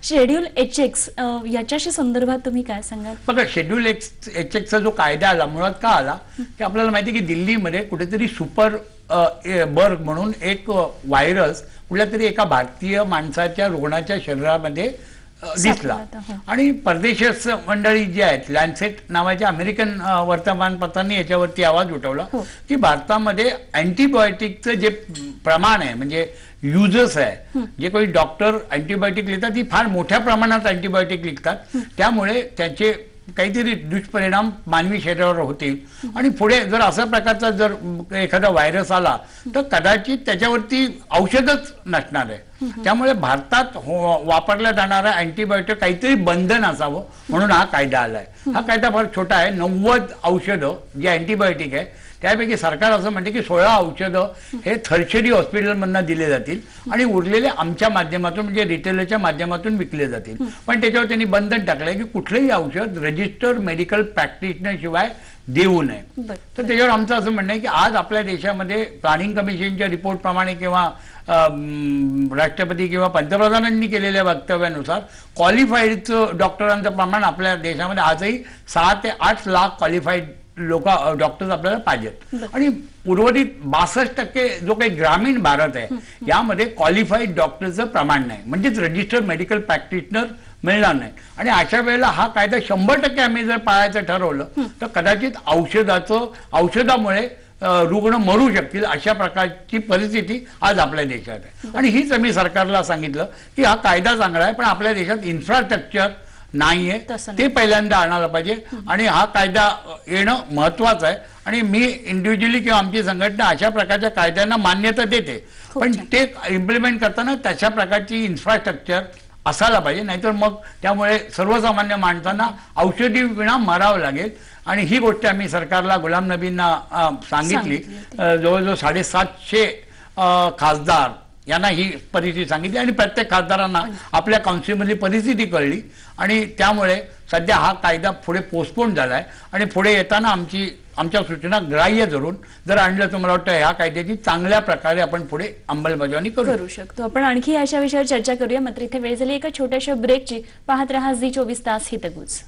Schedule HX याच्याशी संदर्भात तुम्ही काय सांगाल? बघा, शेड्यूल HX चा जो कायदा आला मुळात का आला की आपल्याला माहिती की दिल्लीमध्ये कुठेतरी सुपर बर्ग म्हणून एक व्हायरस कुठल्या तरी एका भारतीय माणसाच्या रुग्णाच्या शरीरामध्ये दिसला आणि परदेशी मंडळी जी आहेत लॅन्सेट नावाच्या अमेरिकन वर्तमानपत्रांनी याच्यावरती आवाज उठवला की भारतामध्ये अँटीबायोटिकचं जे प्रमाण आहे म्हणजे युजर्स आहे, जे काही डॉक्टर अँटीबायोटिक लिहितात ती फार मोठ्या प्रमाणात अँटीबायोटिक लिहितात, त्यामुळे त्याचे काहीतरी दुष्परिणाम मानवी शरीरावर होतील आणि पुढे जर अशा प्रकारचा जर एखादा व्हायरस आला तर कदाचित त्याच्यावरती औषधच नसणार आहे. त्यामुळे भारतात वापरल्या जाणारा अँटीबायोटिक काहीतरी बंधन असावं म्हणून हा कायदा आलाय. हा कायदा फार छोटा आहे. 90 औषधं जे अँटीबायोटिक आहे त्यापैकी सरकार असं म्हणते की 16 औषधं हे थर्शरी हॉस्पिटलमधनं दिले जातील आणि उरलेले आमच्या माध्यमातून म्हणजे रिटेलरच्या माध्यमातून विकले जातील. पण त्याच्यावर त्यांनी बंधन टाकलंय की कुठलंही औषध रजिस्टर्ड मेडिकल प्रॅक्टिशनर शिवाय देऊ नये. तर त्याच्यावर आमचं असं म्हणणं आहे की आज आपल्या देशामध्ये प्लॅनिंग कमिशनच्या रिपोर्ट प्रमाणे किंवा राष्ट्रपती किंवा पंतप्रधानांनी केलेल्या वक्तव्यानुसार क्वालिफाईडचं डॉक्टरांचं प्रमाण आपल्या देशामध्ये आजही 6 ते 8 लाख क्वालिफाईड डॉक्टर्स आपल्याला पाहिजेत आणि उर्वरित 62% जो काही ग्रामीण भारत आहे यामध्ये क्वालिफाईड डॉक्टरचं प्रमाण नाही, म्हणजेच रजिस्टर्ड मेडिकल प्रॅक्टिशनर मिळणार नाही. आणि अशा वेळेला हा कायदा 100% आम्ही जर पाळायचं ठरवलं तर कदाचित औषधामुळे रुग्ण मरू शकतील अशा प्रकारची परिस्थिती आज आपल्या देशात आहे. आणि हीच आम्ही सरकारला सांगितलं की हा कायदा चांगला आहे पण आपल्या देशात इन्फ्रास्ट्रक्चर नाहीये, ते पहिल्यांदा आणायला पाहिजे आणि हा कायदा येणं महत्वाचं आहे. आणि मी इंडिव्हिज्युअली किंवा आमची संघटना अशा प्रकारच्या कायद्यांना मान्यता देते, पण ते इम्प्लिमेंट करताना तशा प्रकारची इन्फ्रास्ट्रक्चर असायला पाहिजे, नाहीतर मग त्यामुळे सर्वसामान्य माणसांना औषधी विना मरावं लागेल. आणि ही गोष्ट आम्ही सरकारला गुलाम नबींना सांगितली. जवळजवळ 750 खासदार यांना ही परिस्थिती सांगितली आणि प्रत्येक खासदारांना आपल्या काउन्सिलमधली परिस्थिती कळली आणि त्यामुळे सध्या हा कायदा पुढे पोस्टपोन झालाय आणि पुढे येताना आमच्या सूचना ग्राह्य धरून जर आणलं तर मला वाटतं ह्या कायद्याची चांगल्या प्रकारे आपण पुढे अंमलबजावणी करू शकतो. आपण आणखी अशा विषयावर चर्चा करूया, मात्र इथे वेळ झाली एका छोट्याशा ब्रेकची. पाहत रहा झी 24 तास हितगुज.